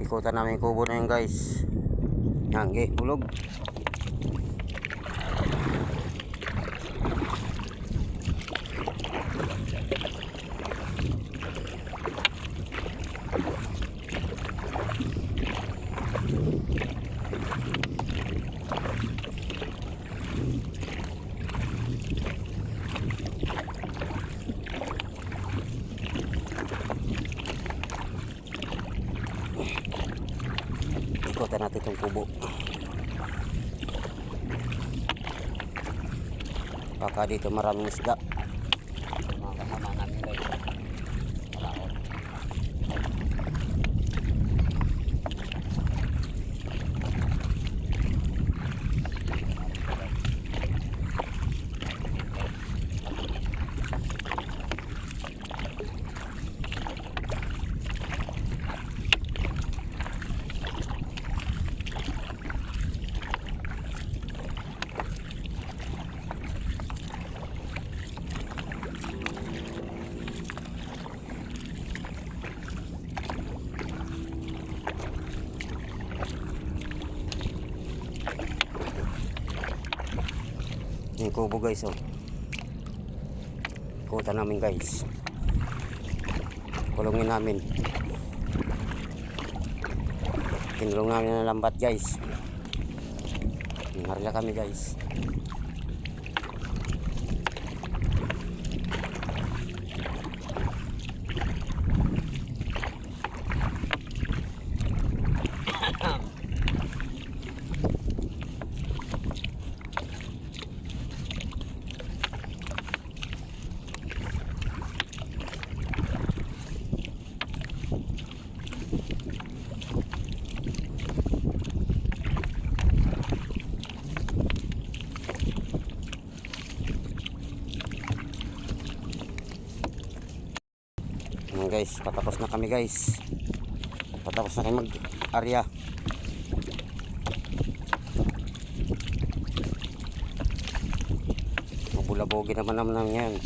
Ikutan namin yung kubo na yun guys. Hangge, hulog. Ikutan natin itong kubo. Baka dito maraming isda. Mga kasama namin guys. Malaot. Yung kubo guys, oh. Ikutan namin guys. Kulungin namin. Kinulong namin ng lambat guys. Nangarila kami guys. Guys, patapos na kami guys. Patapos na kami mag-area. Mabulabogi naman yan.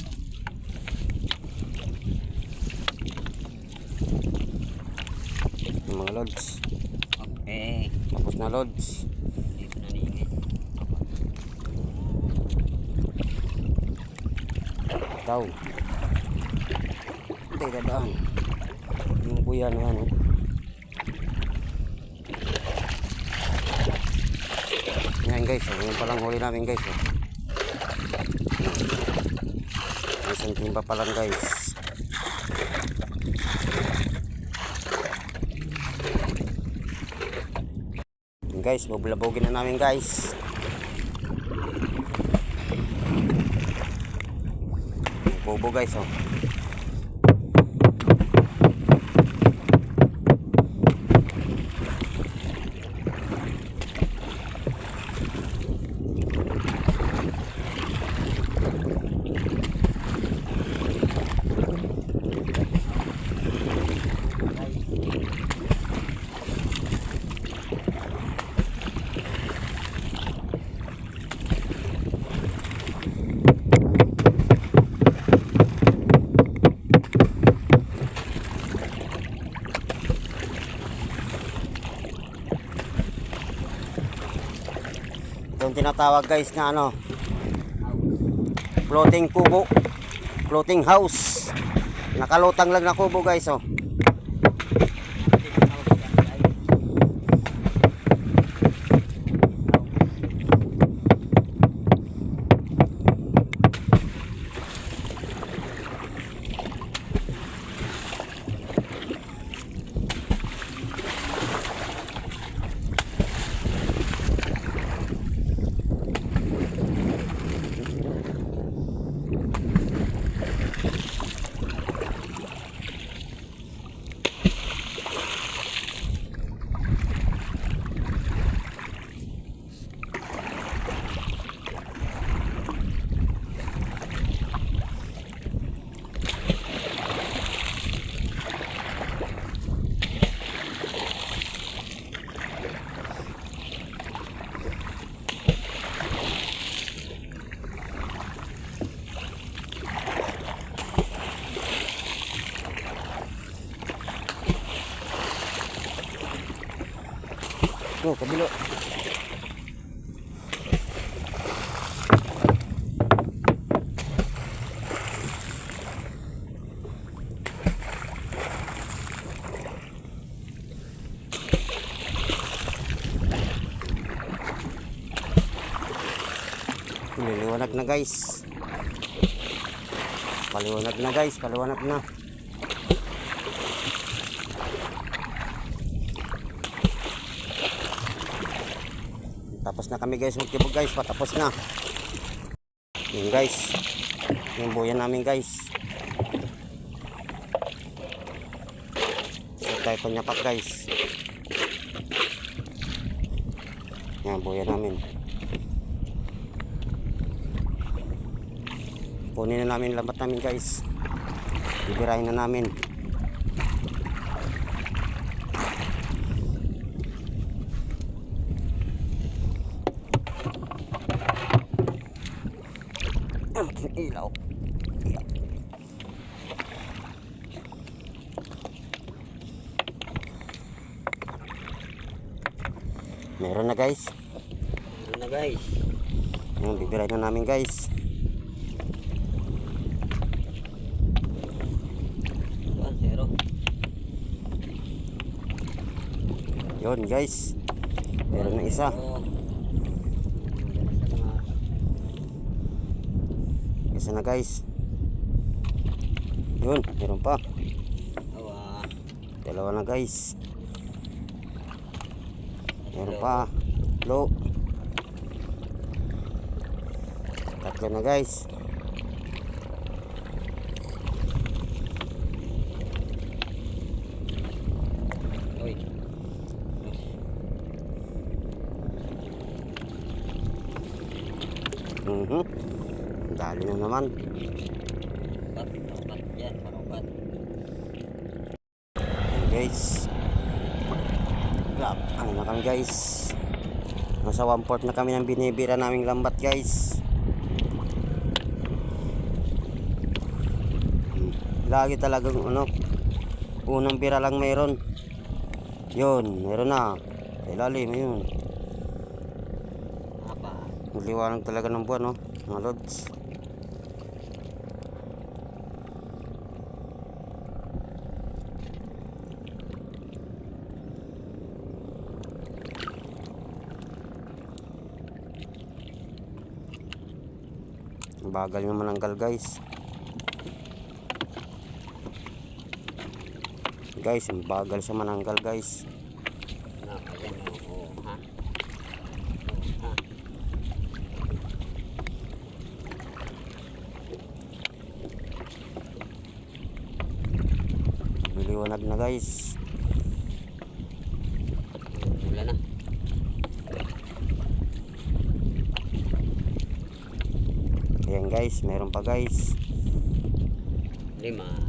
Yung mga lods. Okay. Tapos na lods. Daw. Hindi dadaan. Yung buya na yan. Yan guys. Yung palang huli namin guys. Isang timba pa lang guys. Yan guys. Bubulabogin na namin guys. Bobo guys, oh. Yung tinatawag guys na ano, floating kubo, floating house. Nakalutang lang na kubo guys, oh. Oh, kabilo. Paliwanag na guys. Paliwanag na guys, paliwanag na. Tapos na kami guys magtibog guys, patapos na. Yun guys. Yung buya namin guys. So tayo panyapak guys. Yan buya namin. Kunin na namin lambat namin guys. Bibirahin na namin. Ilaw. Meron na guys. Meron na guys. Yung bibirahin na namin guys. Yun guys, meron na isa. Isa na guys. Yun, meron pa. Dalawa na guys. Meron pa. Tatlo. Tatlo na guys. Dali na naman. Guys. Ano na kami guys. Nasa 1/4 na kami ng binibira naming lambat guys. Lagi talagang unang bira lang mayroon. Yun, meron na. Ilalim yun. Liwanag talaga ng buwan, no? Mga lods. Bagal yung mananggal guys. Guys, ang bagal sa mananggal guys. Liwanag na guys. Wala na. Ayan guys, meron pa guys. 5.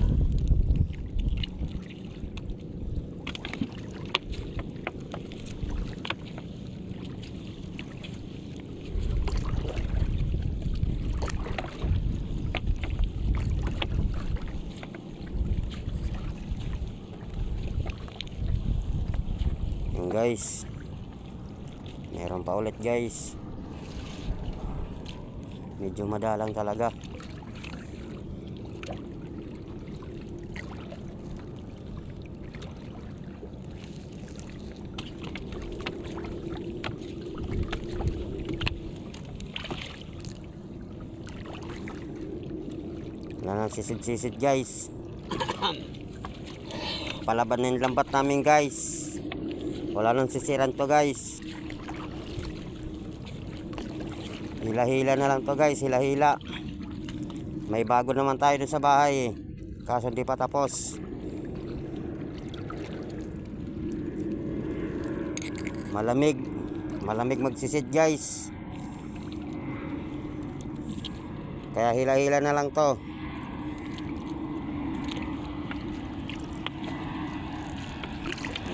Guys, meron pa ulit guys. Medyo madalang talaga. Wala nang sisid-sisid guys. Palaban na yung lambat namin guys. Wala nang sisiran to guys. Hila-hila na lang to guys. Hila-hila. May bago naman tayo dun sa bahay kaso hindi pa tapos. Malamig. Malamig magsisid guys. Kaya hila-hila na lang to.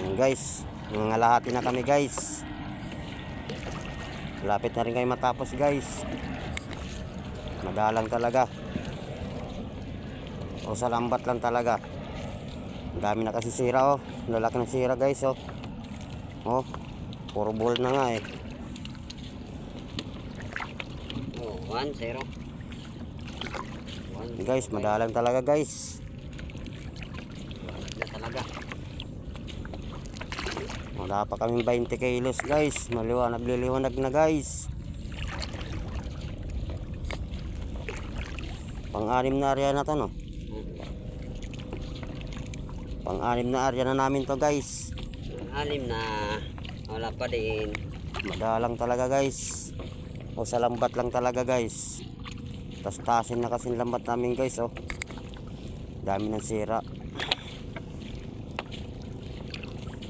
Ayan guys. Nangalahati na kami guys. Lapit na rin kayo matapos guys. Madalang talaga. O sa lambat lang talaga. Ang dami na kasi sira oh. Lalaki ng sira guys oh. Oh. Puro ball na nga eh. Oh, 1-0. Guys, madalang talaga guys. Na talaga. Wala pa kaming 20 kilos guys. Nagliliwanag na guys. Pang-anim na area na to no. Pang-anim na area na namin to guys. Alim na. Wala pa din. Madalang talaga guys. O sa lambat lang talaga guys. Tas-tasin na kasi lambat namin guys oh. Dami ng sira.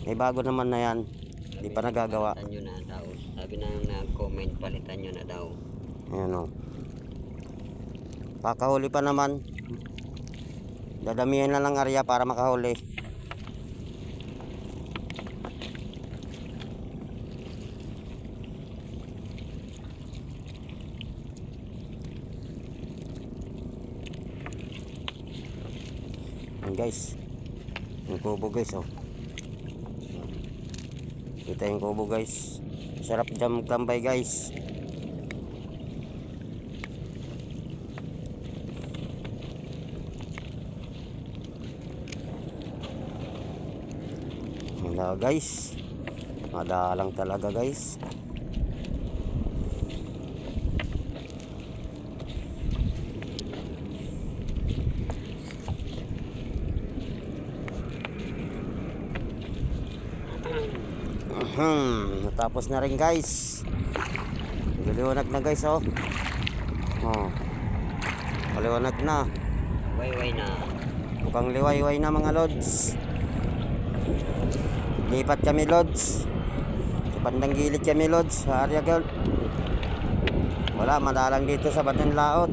May bago naman na yan. Di pa nagagawa. Palitan nyo na daw. Sabi na nag-comment, palitan nyo na daw. Ayan o. Kakahuli pa naman. Dadamihan na lang area para makahuli. Ayan guys. Yung kubo guys oh. Kita yung kubo guys. Sarap dyan magtambay guys. Wala guys. Madalang talaga guys. Natapos na rin guys. Liwanag na guys oh. Oh. Liwanag na. Way na. Mukhang liwayway na mga lods. Lipat kami lods. Sa bandang gilid kami lods. Sa area gold. Wala, madalang dito sa bandang laot.